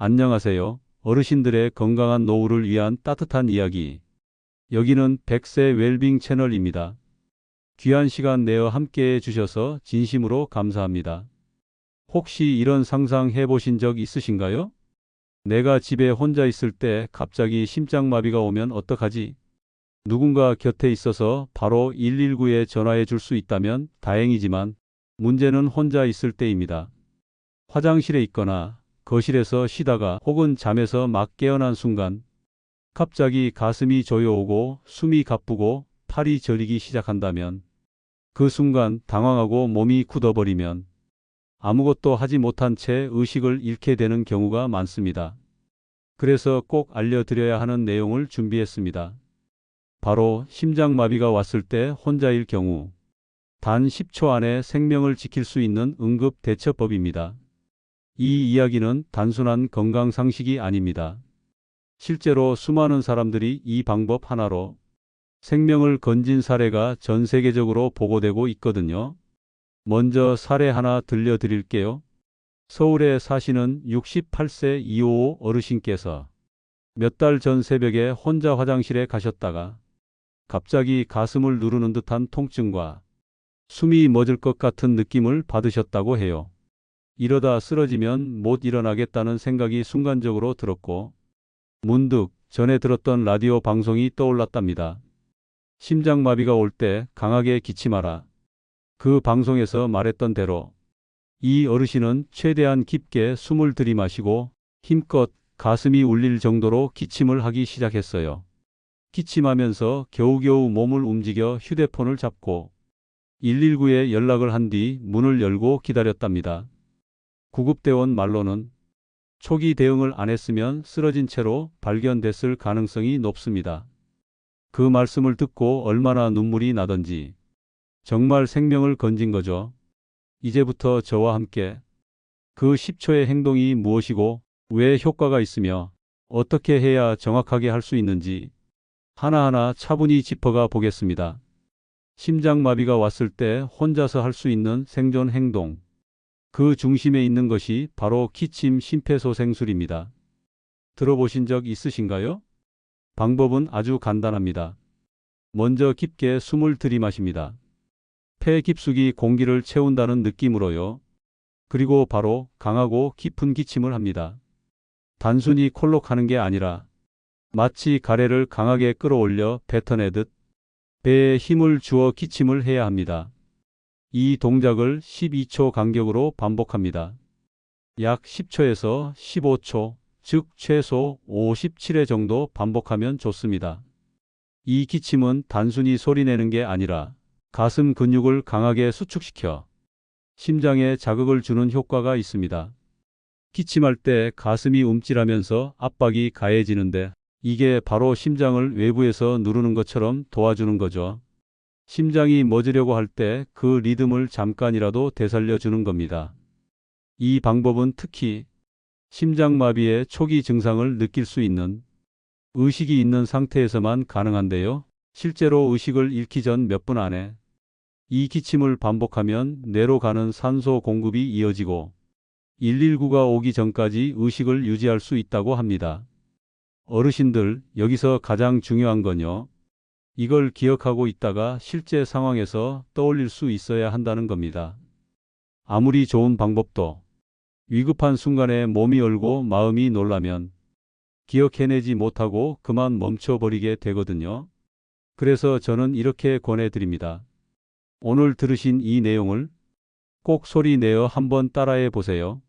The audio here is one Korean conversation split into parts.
안녕하세요. 어르신들의 건강한 노후를 위한 따뜻한 이야기. 여기는 100세 웰빙 채널입니다. 귀한 시간 내어 함께해 주셔서 진심으로 감사합니다. 혹시 이런 상상 해보신 적 있으신가요? 내가 집에 혼자 있을 때 갑자기 심장마비가 오면 어떡하지? 누군가 곁에 있어서 바로 119에 전화해 줄 수 있다면 다행이지만 문제는 혼자 있을 때입니다. 화장실에 있거나 거실에서 쉬다가 혹은 잠에서 막 깨어난 순간 갑자기 가슴이 조여오고 숨이 가쁘고 팔이 저리기 시작한다면 그 순간 당황하고 몸이 굳어버리면 아무것도 하지 못한 채 의식을 잃게 되는 경우가 많습니다. 그래서 꼭 알려드려야 하는 내용을 준비했습니다. 바로 심장마비가 왔을 때 혼자일 경우 단 10초 안에 생명을 지킬 수 있는 응급 대처법입니다. 이 이야기는 단순한 건강 상식이 아닙니다. 실제로 수많은 사람들이 이 방법 하나로 생명을 건진 사례가 전 세계적으로 보고되고 있거든요. 먼저 사례 하나 들려드릴게요. 서울에 사시는 68세 이호호 어르신께서 몇 달 전 새벽에 혼자 화장실에 가셨다가 갑자기 가슴을 누르는 듯한 통증과 숨이 멎을 것 같은 느낌을 받으셨다고 해요. 이러다 쓰러지면 못 일어나겠다는 생각이 순간적으로 들었고 문득 전에 들었던 라디오 방송이 떠올랐답니다. 심장마비가 올 때 강하게 기침하라. 그 방송에서 말했던 대로 이 어르신은 최대한 깊게 숨을 들이마시고 힘껏 가슴이 울릴 정도로 기침을 하기 시작했어요. 기침하면서 겨우겨우 몸을 움직여 휴대폰을 잡고 119에 연락을 한 뒤 문을 열고 기다렸답니다. 구급대원 말로는 초기 대응을 안 했으면 쓰러진 채로 발견됐을 가능성이 높습니다. 그 말씀을 듣고 얼마나 눈물이 나던지 정말 생명을 건진 거죠. 이제부터 저와 함께 그 10초의 행동이 무엇이고 왜 효과가 있으며 어떻게 해야 정확하게 할 수 있는지 하나하나 차분히 짚어가 보겠습니다. 심장마비가 왔을 때 혼자서 할 수 있는 생존 행동. 그 중심에 있는 것이 바로 기침 심폐소생술입니다. 들어보신 적 있으신가요? 방법은 아주 간단합니다. 먼저 깊게 숨을 들이마십니다. 폐 깊숙이 공기를 채운다는 느낌으로요. 그리고 바로 강하고 깊은 기침을 합니다. 단순히 콜록하는 게 아니라 마치 가래를 강하게 끌어올려 뱉어내듯 배에 힘을 주어 기침을 해야 합니다. 이 동작을 12초 간격으로 반복합니다. 약 10초에서 15초, 즉 최소 57회 정도 반복하면 좋습니다. 이 기침은 단순히 소리내는 게 아니라 가슴 근육을 강하게 수축시켜 심장에 자극을 주는 효과가 있습니다. 기침할 때 가슴이 움찔하면서 압박이 가해지는데 이게 바로 심장을 외부에서 누르는 것처럼 도와주는 거죠. 심장이 멎으려고 할 때 그 리듬을 잠깐이라도 되살려 주는 겁니다. 이 방법은 특히 심장마비의 초기 증상을 느낄 수 있는 의식이 있는 상태에서만 가능한데요. 실제로 의식을 잃기 전 몇 분 안에 이 기침을 반복하면 뇌로 가는 산소 공급이 이어지고 119가 오기 전까지 의식을 유지할 수 있다고 합니다. 어르신들, 여기서 가장 중요한 건요. 이걸 기억하고 있다가 실제 상황에서 떠올릴 수 있어야 한다는 겁니다. 아무리 좋은 방법도 위급한 순간에 몸이 얼고 마음이 놀라면 기억해내지 못하고 그만 멈춰버리게 되거든요. 그래서 저는 이렇게 권해드립니다. 오늘 들으신 이 내용을 꼭 소리 내어 한번 따라해 보세요.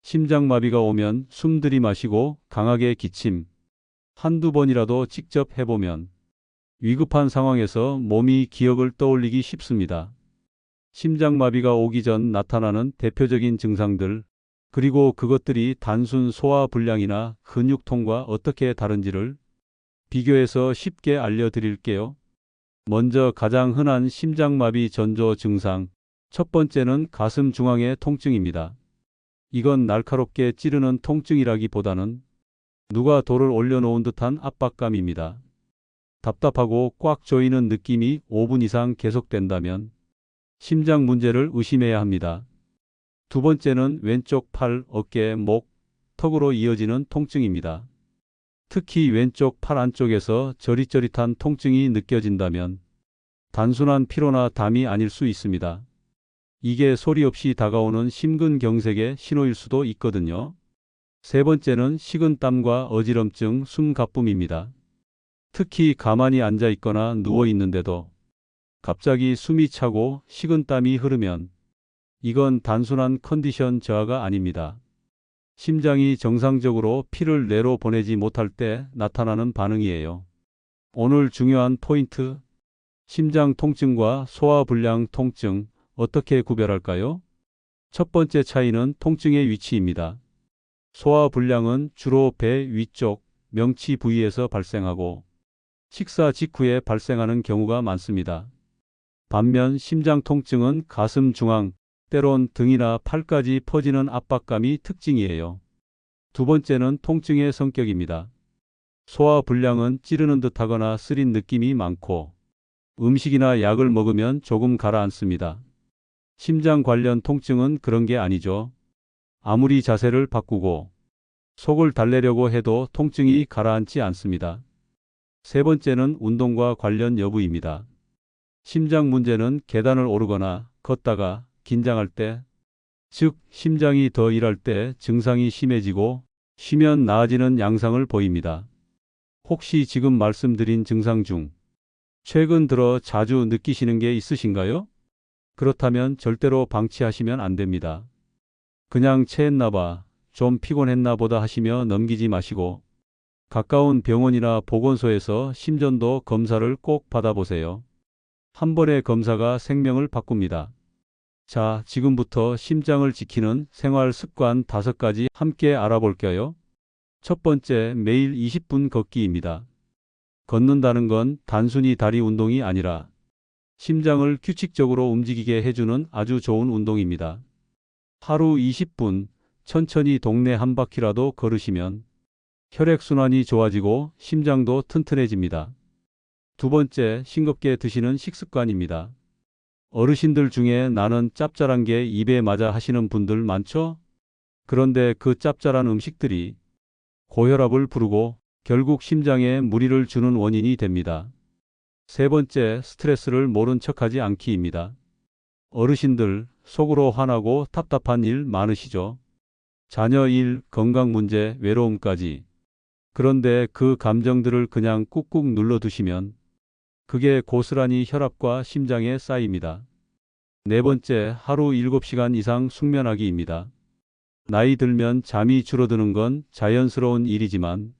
심장마비가 오면 숨 들이마시고 강하게 기침. 한두 번이라도 직접 해보면 위급한 상황에서 몸이 기억을 떠올리기 쉽습니다. 심장마비가 오기 전 나타나는 대표적인 증상들, 그리고 그것들이 단순 소화불량이나 근육통과 어떻게 다른지를 비교해서 쉽게 알려드릴게요. 먼저 가장 흔한 심장마비 전조 증상, 첫 번째는 가슴 중앙의 통증입니다. 이건 날카롭게 찌르는 통증이라기보다는 누가 돌을 올려놓은 듯한 압박감입니다. 답답하고 꽉 조이는 느낌이 5분 이상 계속된다면 심장 문제를 의심해야 합니다. 두 번째는 왼쪽 팔, 어깨, 목, 턱으로 이어지는 통증입니다. 특히 왼쪽 팔 안쪽에서 저릿저릿한 통증이 느껴진다면 단순한 피로나 담이 아닐 수 있습니다. 이게 소리 없이 다가오는 심근경색의 신호일 수도 있거든요. 세 번째는 식은땀과 어지럼증, 숨가쁨입니다. 특히 가만히 앉아 있거나 누워 있는데도 갑자기 숨이 차고 식은땀이 흐르면 이건 단순한 컨디션 저하가 아닙니다. 심장이 정상적으로 피를 뇌로 보내지 못할 때 나타나는 반응이에요. 오늘 중요한 포인트, 심장 통증과 소화불량 통증 어떻게 구별할까요? 첫 번째 차이는 통증의 위치입니다. 소화불량은 주로 배 위쪽, 명치 부위에서 발생하고 식사 직후에 발생하는 경우가 많습니다. 반면 심장 통증은 가슴 중앙, 때론 등이나 팔까지 퍼지는 압박감이 특징이에요. 두 번째는 통증의 성격입니다. 소화불량은 찌르는 듯하거나 쓰린 느낌이 많고 음식이나 약을 먹으면 조금 가라앉습니다. 심장 관련 통증은 그런 게 아니죠. 아무리 자세를 바꾸고 속을 달래려고 해도 통증이 가라앉지 않습니다. 세 번째는 운동과 관련 여부입니다. 심장 문제는 계단을 오르거나 걷다가 긴장할 때, 즉 심장이 더 일할 때 증상이 심해지고 쉬면 나아지는 양상을 보입니다. 혹시 지금 말씀드린 증상 중 최근 들어 자주 느끼시는 게 있으신가요? 그렇다면 절대로 방치하시면 안 됩니다. 그냥 체했나 봐, 좀 피곤했나 보다 하시며 넘기지 마시고 가까운 병원이나 보건소에서 심전도 검사를 꼭 받아보세요. 한 번의 검사가 생명을 바꿉니다. 자, 지금부터 심장을 지키는 생활 습관 5가지 함께 알아볼게요. 첫 번째, 매일 20분 걷기입니다. 걷는다는 건 단순히 다리 운동이 아니라 심장을 규칙적으로 움직이게 해주는 아주 좋은 운동입니다. 하루 20분 천천히 동네 한 바퀴라도 걸으시면 혈액순환이 좋아지고 심장도 튼튼해집니다. 두 번째, 싱겁게 드시는 식습관입니다. 어르신들 중에 나는 짭짤한 게 입에 맞아 하시는 분들 많죠? 그런데 그 짭짤한 음식들이 고혈압을 부르고 결국 심장에 무리를 주는 원인이 됩니다. 세 번째, 스트레스를 모른 척하지 않기입니다. 어르신들 속으로 화나고 답답한 일 많으시죠? 자녀 일, 건강 문제, 외로움까지. 그런데 그 감정들을 그냥 꾹꾹 눌러두시면 그게 고스란히 혈압과 심장에 쌓입니다. 네 번째, 하루 7시간 이상 숙면하기입니다. 나이 들면 잠이 줄어드는 건 자연스러운 일이지만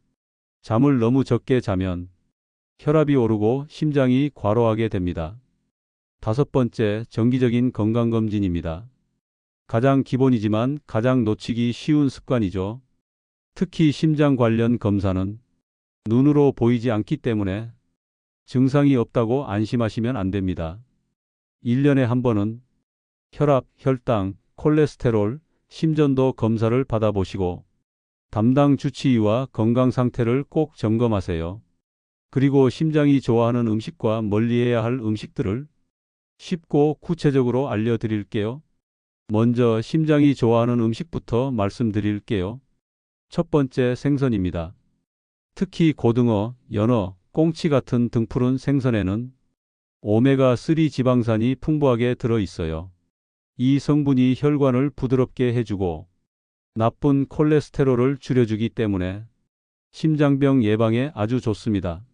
잠을 너무 적게 자면 혈압이 오르고 심장이 과로하게 됩니다. 다섯 번째, 정기적인 건강검진입니다. 가장 기본이지만 가장 놓치기 쉬운 습관이죠. 특히 심장 관련 검사는 눈으로 보이지 않기 때문에 증상이 없다고 안심하시면 안 됩니다. 1년에 한 번은 혈압, 혈당, 콜레스테롤, 심전도 검사를 받아보시고 담당 주치의와 건강 상태를 꼭 점검하세요. 그리고 심장이 좋아하는 음식과 멀리해야 할 음식들을 쉽고 구체적으로 알려드릴게요. 먼저 심장이 좋아하는 음식부터 말씀드릴게요. 첫 번째, 생선입니다. 특히 고등어, 연어, 꽁치 같은 등푸른 생선에는 오메가3 지방산이 풍부하게 들어 있어요. 이 성분이 혈관을 부드럽게 해주고 나쁜 콜레스테롤을 줄여주기 때문에 심장병 예방에 아주 좋습니다.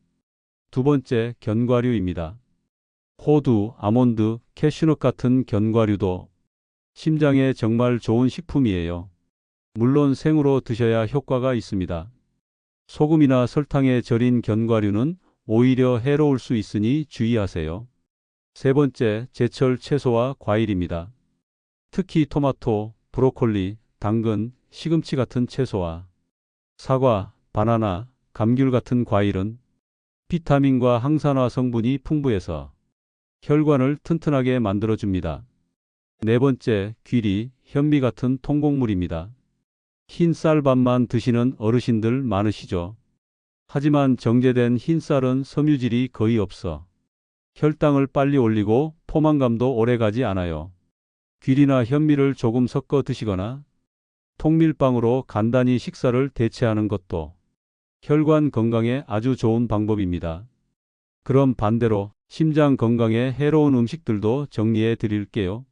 두 번째, 견과류입니다. 호두, 아몬드, 캐슈넛 같은 견과류도 심장에 정말 좋은 식품이에요. 물론 생으로 드셔야 효과가 있습니다. 소금이나 설탕에 절인 견과류는 오히려 해로울 수 있으니 주의하세요. 세 번째, 제철 채소와 과일입니다. 특히 토마토, 브로콜리, 당근, 시금치 같은 채소와 사과, 바나나, 감귤 같은 과일은 비타민과 항산화 성분이 풍부해서 혈관을 튼튼하게 만들어줍니다. 네 번째, 귀리, 현미 같은 통곡물입니다. 흰 쌀밥만 드시는 어르신들 많으시죠? 하지만 정제된 흰 쌀은 섬유질이 거의 없어 혈당을 빨리 올리고 포만감도 오래 가지 않아요. 귀리나 현미를 조금 섞어 드시거나 통밀빵으로 간단히 식사를 대체하는 것도 혈관 건강에 아주 좋은 방법입니다. 그럼 반대로 심장 건강에 해로운 음식들도 정리해 드릴게요.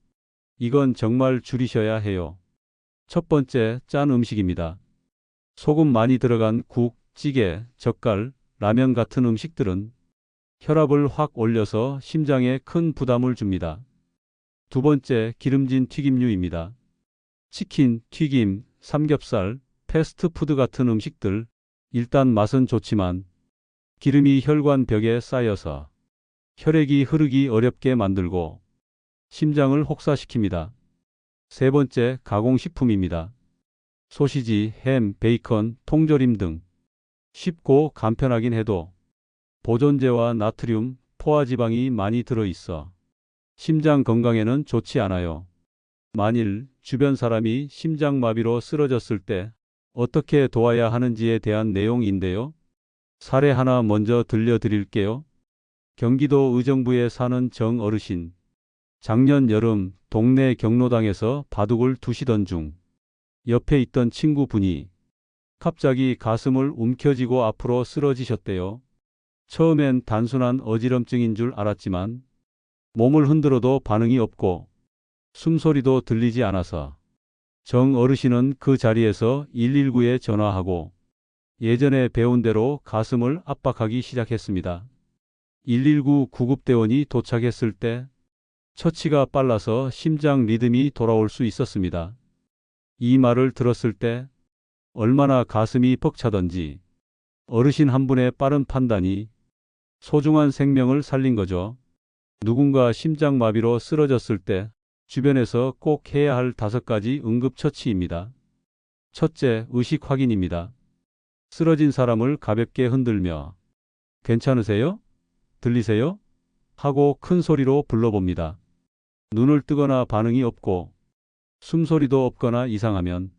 이건 정말 줄이셔야 해요. 첫 번째, 짠 음식입니다. 소금 많이 들어간 국, 찌개, 젓갈, 라면 같은 음식들은 혈압을 확 올려서 심장에 큰 부담을 줍니다. 두 번째, 기름진 튀김류입니다. 치킨, 튀김, 삼겹살, 패스트푸드 같은 음식들, 일단 맛은 좋지만 기름이 혈관 벽에 쌓여서 혈액이 흐르기 어렵게 만들고 심장을 혹사시킵니다. 세 번째, 가공식품입니다. 소시지, 햄, 베이컨, 통조림 등 쉽고 간편하긴 해도 보존제와 나트륨, 포화지방이 많이 들어있어 심장 건강에는 좋지 않아요. 만일 주변 사람이 심장마비로 쓰러졌을 때 어떻게 도와야 하는지에 대한 내용인데요. 사례 하나 먼저 들려드릴게요. 경기도 의정부에 사는 정 어르신. 작년 여름 동네 경로당에서 바둑을 두시던 중 옆에 있던 친구분이 갑자기 가슴을 움켜쥐고 앞으로 쓰러지셨대요. 처음엔 단순한 어지럼증인 줄 알았지만 몸을 흔들어도 반응이 없고 숨소리도 들리지 않아서 정 어르신은 그 자리에서 119에 전화하고 예전에 배운 대로 가슴을 압박하기 시작했습니다. 119 구급대원이 도착했을 때 처치가 빨라서 심장 리듬이 돌아올 수 있었습니다. 이 말을 들었을 때 얼마나 가슴이 벅차던지 어르신 한 분의 빠른 판단이 소중한 생명을 살린 거죠. 누군가 심장마비로 쓰러졌을 때 주변에서 꼭 해야 할 5가지 응급처치입니다. 첫째, 의식 확인입니다. 쓰러진 사람을 가볍게 흔들며 괜찮으세요? 들리세요? 하고 큰 소리로 불러봅니다. 눈을 뜨거나 반응이 없고 숨소리도 없거나 이상하면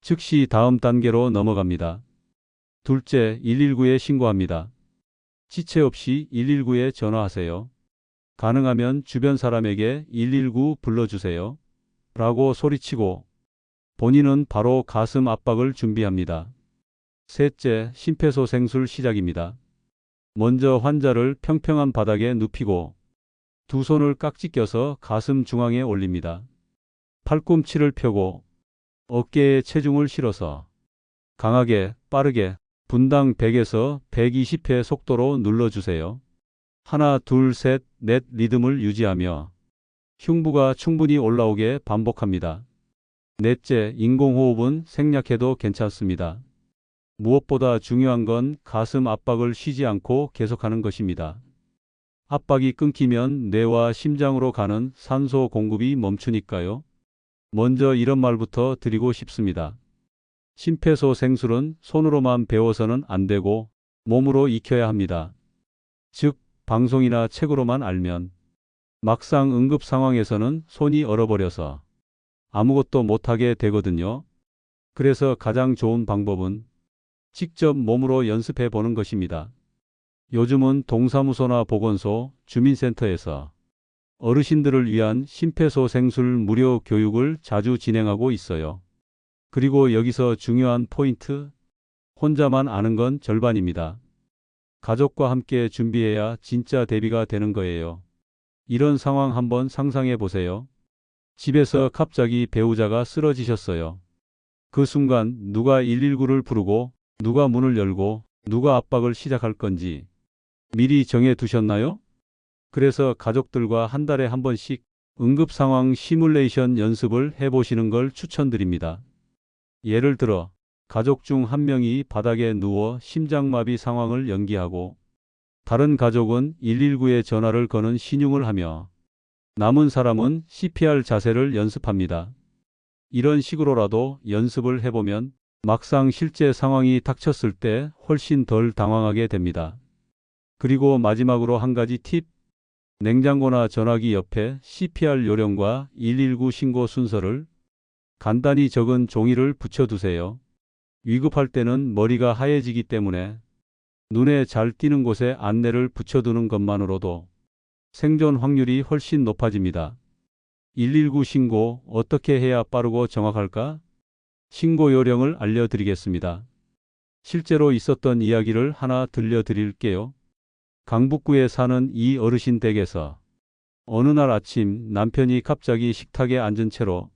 즉시 다음 단계로 넘어갑니다. 둘째, 119에 신고합니다. 지체 없이 119에 전화하세요. 가능하면 주변 사람에게 119 불러주세요. 라고 소리치고 본인은 바로 가슴 압박을 준비합니다. 셋째, 심폐소생술 시작입니다. 먼저 환자를 평평한 바닥에 눕히고 두 손을 깍지 껴서 가슴 중앙에 올립니다. 팔꿈치를 펴고 어깨에 체중을 실어서 강하게 빠르게 분당 100에서 120회 속도로 눌러주세요. 하나, 둘, 셋, 넷 리듬을 유지하며 흉부가 충분히 올라오게 반복합니다. 넷째, 인공호흡은 생략해도 괜찮습니다. 무엇보다 중요한 건 가슴 압박을 쉬지 않고 계속하는 것입니다. 압박이 끊기면 뇌와 심장으로 가는 산소 공급이 멈추니까요. 먼저 이런 말부터 드리고 싶습니다. 심폐소생술은 손으로만 배워서는 안 되고 몸으로 익혀야 합니다. 즉, 방송이나 책으로만 알면 막상 응급 상황에서는 손이 얼어버려서 아무것도 못하게 되거든요. 그래서 가장 좋은 방법은 직접 몸으로 연습해 보는 것입니다. 요즘은 동사무소나 보건소, 주민센터에서 어르신들을 위한 심폐소생술 무료 교육을 자주 진행하고 있어요. 그리고 여기서 중요한 포인트, 혼자만 아는 건 절반입니다. 가족과 함께 준비해야 진짜 대비가 되는 거예요. 이런 상황 한번 상상해 보세요. 집에서 갑자기 배우자가 쓰러지셨어요. 그 순간 누가 119를 부르고 누가 문을 열고 누가 압박을 시작할 건지 미리 정해 두셨나요? 그래서 가족들과 한 달에 한 번씩 응급 상황 시뮬레이션 연습을 해보시는 걸 추천드립니다. 예를 들어 가족 중 한 명이 바닥에 누워 심장마비 상황을 연기하고 다른 가족은 119에 전화를 거는 신용을 하며 남은 사람은 CPR 자세를 연습합니다. 이런 식으로라도 연습을 해보면 막상 실제 상황이 닥쳤을 때 훨씬 덜 당황하게 됩니다. 그리고 마지막으로 한 가지 팁. 냉장고나 전화기 옆에 CPR 요령과 119 신고 순서를 간단히 적은 종이를 붙여두세요. 위급할 때는 머리가 하얘지기 때문에 눈에 잘 띄는 곳에 안내를 붙여두는 것만으로도 생존 확률이 훨씬 높아집니다. 119 신고 어떻게 해야 빠르고 정확할까? 신고 요령을 알려드리겠습니다. 실제로 있었던 이야기를 하나 들려드릴게요. 강북구에 사는 이 어르신 댁에서 어느 날 아침 남편이 갑자기 식탁에 앉은 채로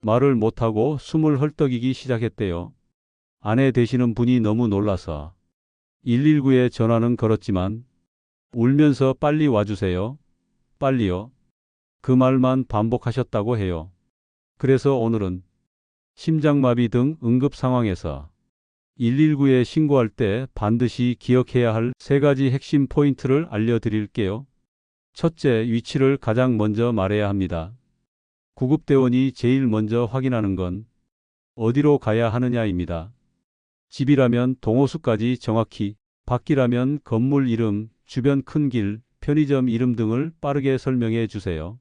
말을 못하고 숨을 헐떡이기 시작했대요. 아내 되시는 분이 너무 놀라서 119에 전화는 걸었지만 울면서 빨리 와주세요. 빨리요. 그 말만 반복하셨다고 해요. 그래서 오늘은 심장마비 등 응급 상황에서 119에 신고할 때 반드시 기억해야 할 3가지 핵심 포인트를 알려드릴게요. 첫째, 위치를 가장 먼저 말해야 합니다. 구급대원이 제일 먼저 확인하는 건 어디로 가야 하느냐입니다. 집이라면 동호수까지 정확히, 밖이라면 건물 이름, 주변 큰 길, 편의점 이름 등을 빠르게 설명해 주세요.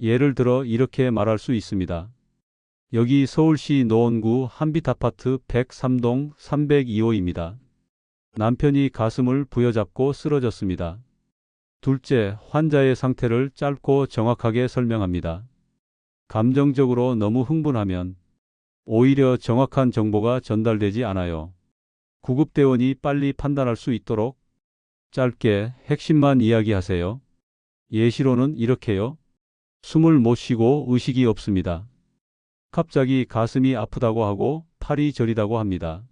예를 들어 이렇게 말할 수 있습니다. 여기 서울시 노원구 한빛아파트 103동 302호입니다. 남편이 가슴을 부여잡고 쓰러졌습니다. 둘째, 환자의 상태를 짧고 정확하게 설명합니다. 감정적으로 너무 흥분하면 오히려 정확한 정보가 전달되지 않아요. 구급대원이 빨리 판단할 수 있도록 짧게 핵심만 이야기하세요. 예시로는 이렇게요. 숨을 못 쉬고 의식이 없습니다. 갑자기 가슴이 아프다고 하고 팔이 저리다고 합니다.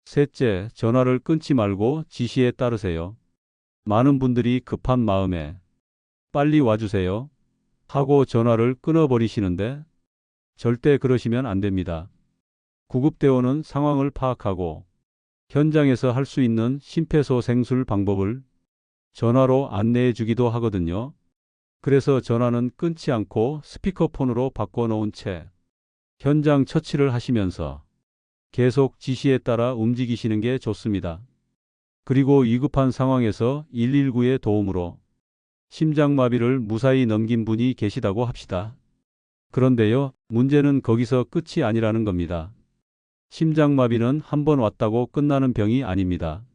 셋째, 전화를 끊지 말고 지시에 따르세요. 많은 분들이 급한 마음에 빨리 와주세요 하고 전화를 끊어버리시는데 절대 그러시면 안 됩니다. 구급대원은 상황을 파악하고 현장에서 할 수 있는 심폐소생술 방법을 전화로 안내해 주기도 하거든요. 그래서 전화는 끊지 않고 스피커폰으로 바꿔놓은 채 현장 처치를 하시면서 계속 지시에 따라 움직이시는 게 좋습니다. 그리고 위급한 상황에서 119의 도움으로 심장마비를 무사히 넘긴 분이 계시다고 합시다. 그런데요, 문제는 거기서 끝이 아니라는 겁니다. 심장마비는 한 번 왔다고 끝나는 병이 아닙니다.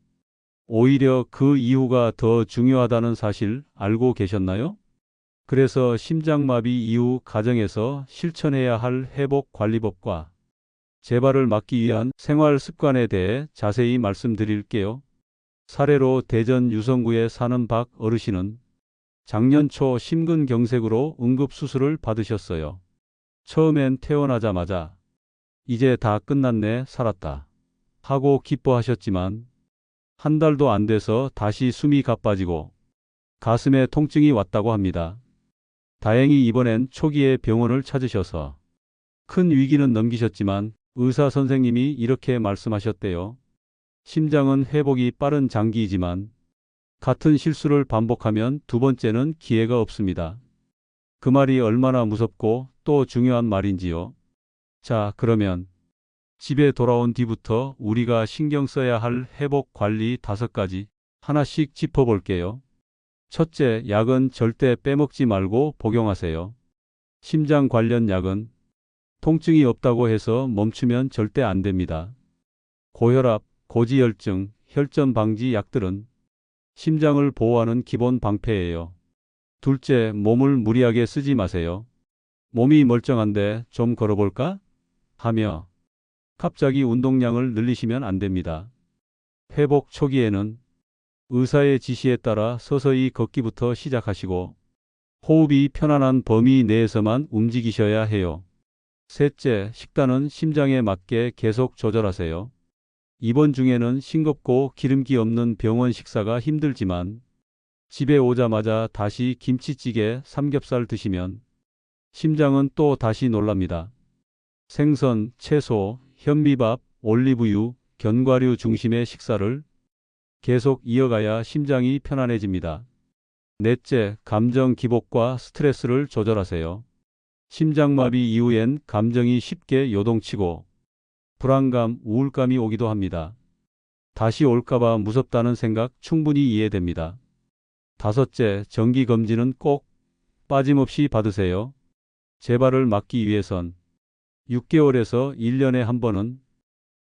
오히려 그 이후가 더 중요하다는 사실 알고 계셨나요? 그래서 심장마비 이후 가정에서 실천해야 할 회복관리법과 재발을 막기 위한 생활 습관에 대해 자세히 말씀드릴게요. 사례로 대전 유성구에 사는 박 어르신은 작년 초 심근경색으로 응급수술을 받으셨어요. 처음엔 태어나자마자 이제 다 끝났네, 살았다 하고 기뻐하셨지만 한 달도 안 돼서 다시 숨이 가빠지고 가슴에 통증이 왔다고 합니다. 다행히 이번엔 초기에 병원을 찾으셔서 큰 위기는 넘기셨지만 의사 선생님이 이렇게 말씀하셨대요. 심장은 회복이 빠른 장기이지만 같은 실수를 반복하면 두 번째는 기회가 없습니다. 그 말이 얼마나 무섭고 또 중요한 말인지요. 자, 그러면 집에 돌아온 뒤부터 우리가 신경 써야 할 회복 관리 5가지 하나씩 짚어볼게요. 첫째, 약은 절대 빼먹지 말고 복용하세요. 심장 관련 약은 통증이 없다고 해서 멈추면 절대 안 됩니다. 고혈압, 고지혈증, 혈전 방지 약들은 심장을 보호하는 기본 방패예요. 둘째, 몸을 무리하게 쓰지 마세요. 몸이 멀쩡한데 좀 걸어볼까? 하며 갑자기 운동량을 늘리시면 안 됩니다. 회복 초기에는 의사의 지시에 따라 서서히 걷기부터 시작하시고 호흡이 편안한 범위 내에서만 움직이셔야 해요. 셋째, 식단은 심장에 맞게 계속 조절하세요. 입원 중에는 싱겁고 기름기 없는 병원 식사가 힘들지만 집에 오자마자 다시 김치찌개, 삼겹살 드시면 심장은 또 다시 놀랍니다. 생선, 채소, 현미밥, 올리브유, 견과류 중심의 식사를 계속 이어가야 심장이 편안해집니다. 넷째, 감정 기복과 스트레스를 조절하세요. 심장마비 이후엔 감정이 쉽게 요동치고 불안감, 우울감이 오기도 합니다. 다시 올까봐 무섭다는 생각 충분히 이해됩니다. 다섯째, 정기검진은 꼭 빠짐없이 받으세요. 재발을 막기 위해선 6개월에서 1년에 한 번은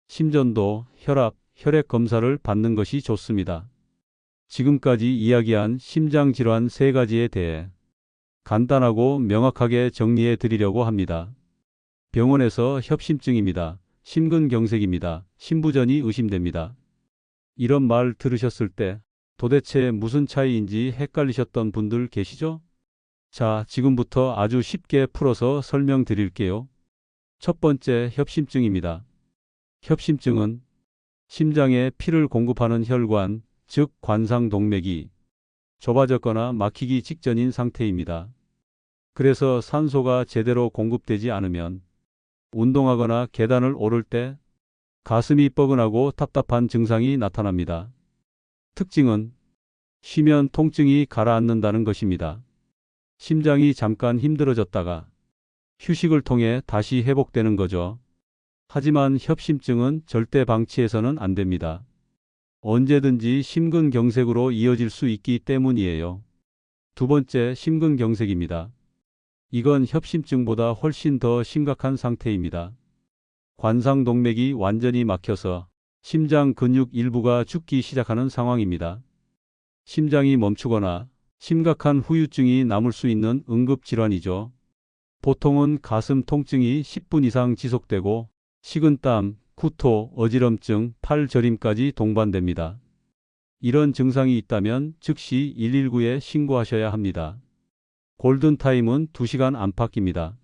심전도, 혈압, 혈액 검사를 받는 것이 좋습니다. 지금까지 이야기한 심장질환 3가지에 대해 간단하고 명확하게 정리해 드리려고 합니다. 병원에서 협심증입니다. 심근경색입니다. 신부전이 의심됩니다. 이런 말 들으셨을 때 도대체 무슨 차이인지 헷갈리셨던 분들 계시죠? 자, 지금부터 아주 쉽게 풀어서 설명드릴게요. 첫 번째, 협심증입니다. 협심증은 심장에 피를 공급하는 혈관, 즉 관상동맥이 좁아졌거나 막히기 직전인 상태입니다. 그래서 산소가 제대로 공급되지 않으면 운동하거나 계단을 오를 때 가슴이 뻐근하고 답답한 증상이 나타납니다. 특징은 쉬면 통증이 가라앉는다는 것입니다. 심장이 잠깐 힘들어졌다가 휴식을 통해 다시 회복되는 거죠. 하지만 협심증은 절대 방치해서는 안 됩니다. 언제든지 심근경색으로 이어질 수 있기 때문이에요. 두 번째, 심근경색입니다. 이건 협심증보다 훨씬 더 심각한 상태입니다. 관상동맥이 완전히 막혀서 심장 근육 일부가 죽기 시작하는 상황입니다. 심장이 멈추거나 심각한 후유증이 남을 수 있는 응급질환이죠. 보통은 가슴 통증이 10분 이상 지속되고 식은땀, 구토, 어지럼증, 팔 저림까지 동반됩니다. 이런 증상이 있다면 즉시 119에 신고하셔야 합니다. 골든타임은 2시간 안팎입니다.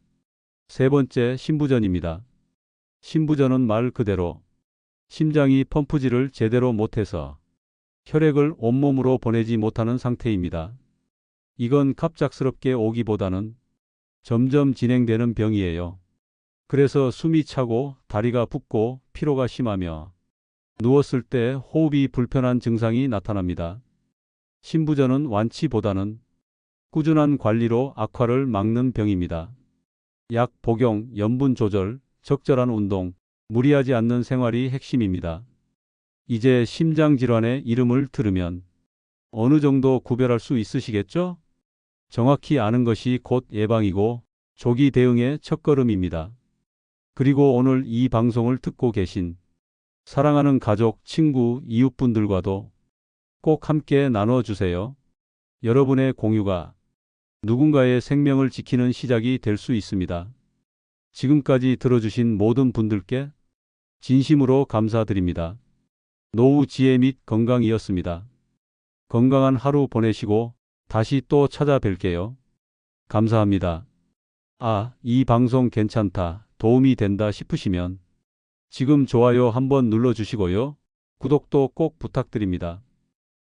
세 번째, 신부전입니다. 신부전은 말 그대로 심장이 펌프질을 제대로 못해서 혈액을 온몸으로 보내지 못하는 상태입니다. 이건 갑작스럽게 오기보다는 점점 진행되는 병이에요. 그래서 숨이 차고 다리가 붓고 피로가 심하며 누웠을 때 호흡이 불편한 증상이 나타납니다. 신부전은 완치보다는 꾸준한 관리로 악화를 막는 병입니다. 약 복용, 염분 조절, 적절한 운동, 무리하지 않는 생활이 핵심입니다. 이제 심장질환의 이름을 들으면 어느 정도 구별할 수 있으시겠죠? 정확히 아는 것이 곧 예방이고 조기 대응의 첫걸음입니다. 그리고 오늘 이 방송을 듣고 계신 사랑하는 가족, 친구, 이웃분들과도 꼭 함께 나눠주세요. 여러분의 공유가 누군가의 생명을 지키는 시작이 될 수 있습니다. 지금까지 들어주신 모든 분들께 진심으로 감사드립니다. 노후 지혜 및 건강이었습니다. 건강한 하루 보내시고 다시 또 찾아뵐게요. 감사합니다. 이 방송 괜찮다, 도움이 된다 싶으시면 지금 좋아요 한번 눌러주시고요. 구독도 꼭 부탁드립니다.